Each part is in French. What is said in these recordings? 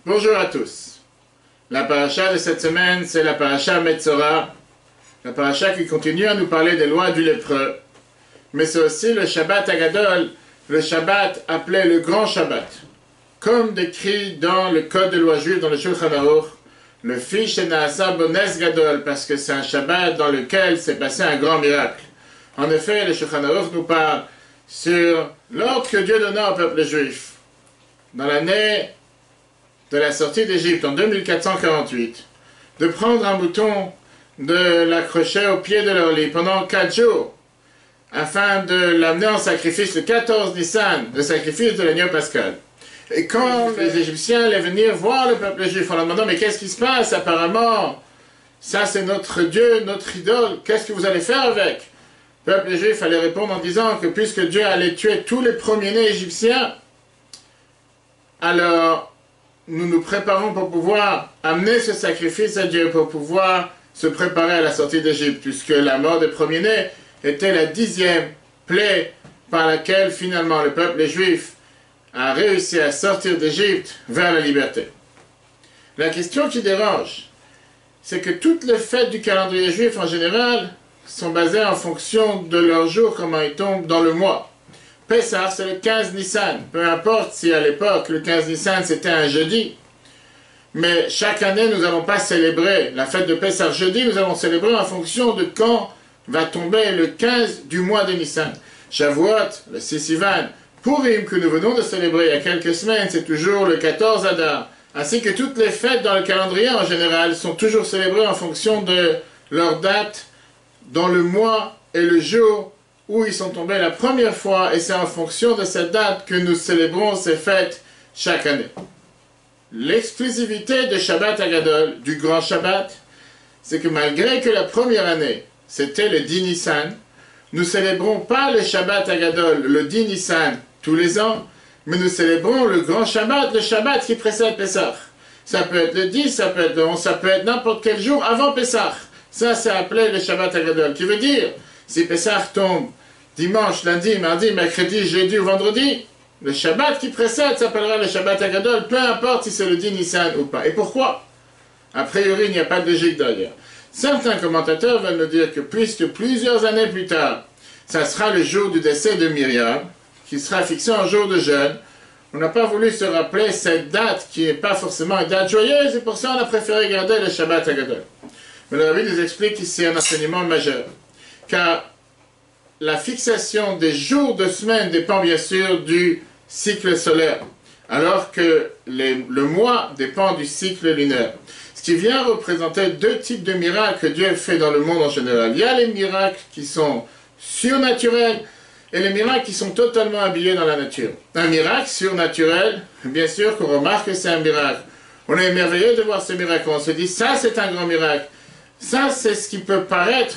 Bonjour à tous. La paracha de cette semaine, c'est la paracha Metzora, la paracha qui continue à nous parler des lois du lépreux. Mais c'est aussi le Shabbat Agadol, le Shabbat appelé le Grand Shabbat. Comme décrit dans le Code de loi juive, dans le Shulchan Aruch, le fiche Naasa Bones Gadol, parce que c'est un Shabbat dans lequel s'est passé un grand miracle. En effet, le Shulchan Aruch nous parle sur l'ordre que Dieu donna au peuple juif. Dans l'année de la sortie d'Égypte en 2448, de prendre un mouton, de l'accrocher au pied de leur lit pendant 4 jours, afin de l'amener en sacrifice le 14 Nissan, le sacrifice de l'agneau pascal. Et quand les Égyptiens allaient venir voir le peuple juif en leur demandant « Mais qu'est-ce qui se passe? Apparemment, ça c'est notre Dieu, notre idole, qu'est-ce que vous allez faire avec ?» Le peuple juif allait répondre en disant que puisque Dieu allait tuer tous les premiers-nés égyptiens, alors nous nous préparons pour pouvoir amener ce sacrifice à Dieu, pour pouvoir se préparer à la sortie d'Égypte, puisque la mort des premiers-nés était la 10e plaie par laquelle finalement le peuple juif a réussi à sortir d'Égypte vers la liberté. La question qui dérange, c'est que toutes les fêtes du calendrier juif en général sont basées en fonction de leur jour, comment ils tombent dans le mois. Pessah, c'est le 15 Nissan. Peu importe si à l'époque, le 15 Nissan, c'était un jeudi. Mais chaque année, nous n'allons pas célébrer la fête de Pessah jeudi, nous allons célébrer en fonction de quand va tomber le 15 du mois de Nissan. Shavuot, le 6 Sivan, Purim, que nous venons de célébrer il y a quelques semaines, c'est toujours le 14 Adar. Ainsi que toutes les fêtes dans le calendrier en général sont toujours célébrées en fonction de leur date dans le mois et le jour où ils sont tombés la première fois, et c'est en fonction de cette date que nous célébrons ces fêtes chaque année. L'exclusivité de Shabbat Agadol, du Grand Shabbat, c'est que malgré que la première année, c'était le 10 Nissan, nous célébrons pas le Shabbat Agadol, le 10 Nissan, tous les ans, mais nous célébrons le Grand Shabbat, le Shabbat qui précède Pessah. Ça peut être le 10, ça peut être le 11, ça peut être n'importe quel jour avant Pessah. Ça, c'est appelé le Shabbat Agadol, qui veut dire, si Pessah tombe dimanche, lundi, mardi, mercredi, jeudi ou vendredi, le Shabbat qui précède s'appellera le Shabbat Agadol, peu importe si c'est le 10 Nissan ou pas. Et pourquoi? A priori, il n'y a pas de logique derrière. Certains commentateurs veulent nous dire que puisque plusieurs années plus tard, ça sera le jour du décès de Myriam, qui sera fixé en jour de jeûne, on n'a pas voulu se rappeler cette date qui n'est pas forcément une date joyeuse, et pour ça on a préféré garder le Shabbat Agadol. Mais le Rabbi nous explique ici un enseignement majeur, car la fixation des jours de semaine dépend bien sûr du cycle solaire, alors que le mois dépend du cycle lunaire. Ce qui vient représenter deux types de miracles que Dieu fait dans le monde en général. Il y a les miracles qui sont surnaturels et les miracles qui sont totalement habillés dans la nature. Un miracle surnaturel, bien sûr qu'on remarque que c'est un miracle. On est émerveillé de voir ce miracle. On se dit, ça c'est un grand miracle. Ça c'est ce qui peut paraître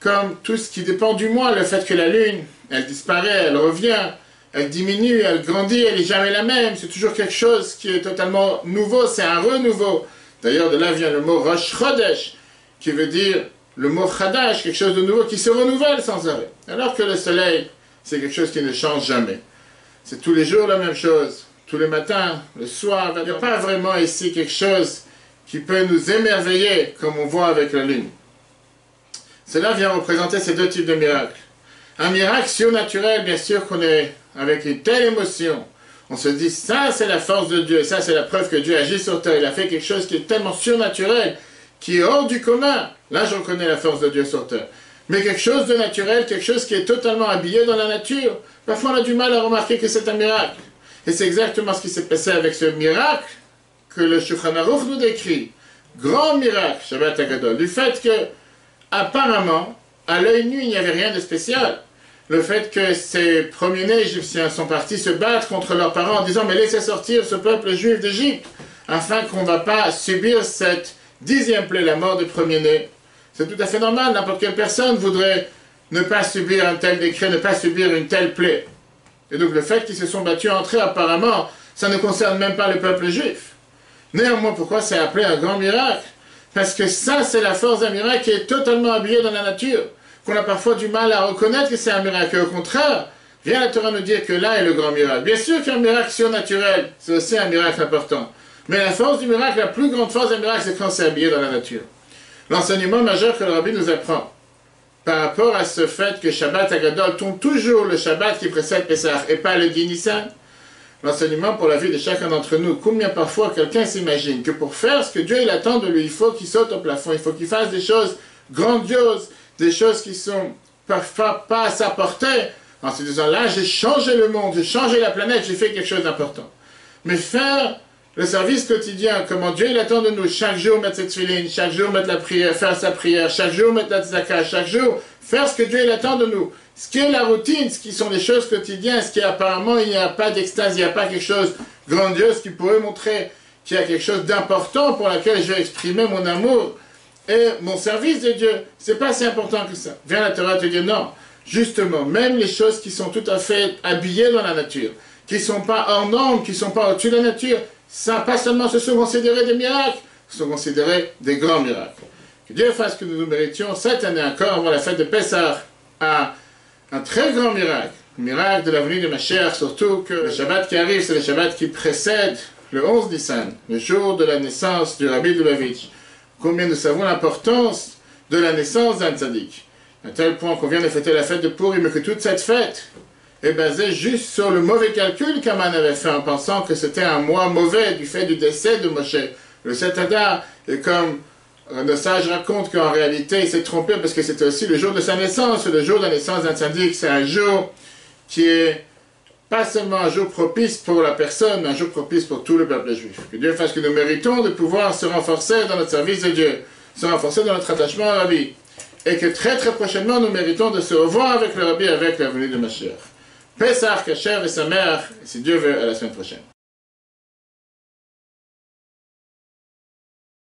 comme tout ce qui dépend du mois. Le fait que la lune, elle disparaît, elle revient, elle diminue, elle grandit, elle n'est jamais la même. C'est toujours quelque chose qui est totalement nouveau, c'est un renouveau. D'ailleurs, de là vient le mot Rosh Chodesh, qui veut dire le mot Chadash, quelque chose de nouveau qui se renouvelle sans arrêt. Alors que le soleil, c'est quelque chose qui ne change jamais. C'est tous les jours la même chose, tous les matins, le soir. Il n'y a pas vraiment ici quelque chose qui peut nous émerveiller comme on voit avec la lune. Cela vient représenter ces deux types de miracles. Un miracle surnaturel, bien sûr qu'on est avec une telle émotion. On se dit, ça c'est la force de Dieu, ça c'est la preuve que Dieu agit sur terre. Il a fait quelque chose qui est tellement surnaturel, qui est hors du commun. Là, je reconnais la force de Dieu sur terre. Mais quelque chose de naturel, quelque chose qui est totalement habillé dans la nature, parfois on a du mal à remarquer que c'est un miracle. Et c'est exactement ce qui s'est passé avec ce miracle que le Shulchan Aruch nous décrit. Grand miracle, Shabbat Agadol, du fait que, apparemment, à l'œil nu, il n'y avait rien de spécial. Le fait que ces premiers-nés égyptiens sont partis se battre contre leurs parents en disant « Mais laissez sortir ce peuple juif d'Égypte, afin qu'on ne va pas subir cette 10e plaie, la mort des premiers-nés. » C'est tout à fait normal, n'importe quelle personne voudrait ne pas subir un tel décret, ne pas subir une telle plaie. Et donc le fait qu'ils se sont battus entre eux, apparemment, ça ne concerne même pas le peuple juif. Néanmoins, pourquoi c'est appelé un grand miracle? Parce que ça, c'est la force d'un miracle qui est totalement habillé dans la nature, qu'on a parfois du mal à reconnaître que c'est un miracle. Au contraire, vient la Torah nous dire que là est le grand miracle. Bien sûr qu'un miracle surnaturel, c'est aussi un miracle important. Mais la force du miracle, la plus grande force du miracle, c'est quand c'est habillé dans la nature. L'enseignement majeur que le Rabbi nous apprend par rapport à ce fait que Shabbat Agadol tombe toujours le Shabbat qui précède Pessah et pas le 10 Nissan, l'enseignement pour la vie de chacun d'entre nous, combien parfois quelqu'un s'imagine que pour faire ce que Dieu il attend de lui, il faut qu'il saute au plafond, il faut qu'il fasse des choses grandioses, des choses qui sont pas à sa portée, en se disant là j'ai changé le monde, j'ai changé la planète, j'ai fait quelque chose d'important. Mais faire le service quotidien, comment Dieu il attend de nous, chaque jour mettre cette filine, chaque jour mettre la prière, faire sa prière, chaque jour mettre la tzedaka, chaque jour faire ce que Dieu il attend de nous. Ce qui est la routine, ce qui sont les choses quotidiennes, ce qui apparemment il n'y a pas d'extase, il n'y a pas quelque chose de grandiose qui pourrait montrer qu'il y a quelque chose d'important pour laquelle je vais exprimer mon amour et mon service de Dieu. C'est pas si important que ça. Viens la Torah te dire non. Justement, même les choses qui sont tout à fait habillées dans la nature, qui ne sont pas hors normes, qui ne sont pas au-dessus de la nature, ça, pas seulement se sont considérés des miracles, se sont considérés des grands miracles. Que Dieu fasse que nous nous méritions cette année encore, avant la fête de Pessah, à un très grand miracle, le miracle de la venue de Mashiach, surtout que le Shabbat qui arrive, c'est le Shabbat qui précède le 11 Nissan, le jour de la naissance du Rabbi de Lubavitch. Combien nous savons l'importance de la naissance d'un tzaddik, à tel point qu'on vient de fêter la fête de Purim, mais que toute cette fête est basée juste sur le mauvais calcul qu'Aman avait fait en pensant que c'était un mois mauvais du fait du décès de Moshe. Le 7 Adar, et comme nos sages racontent qu'en réalité il s'est trompé parce que c'était aussi le jour de sa naissance, le jour de la naissance d'un tzaddik, c'est un jour qui est pas seulement un jour propice pour la personne, mais un jour propice pour tout le peuple juif. Que Dieu fasse que nous méritons de pouvoir se renforcer dans notre service de Dieu, se renforcer dans notre attachement au Rabbi, et que très très prochainement nous méritons de se revoir avec le Rabbi avec la venue de Mashiach. Pessah, Kasher et sa mère, si Dieu veut, à la semaine prochaine.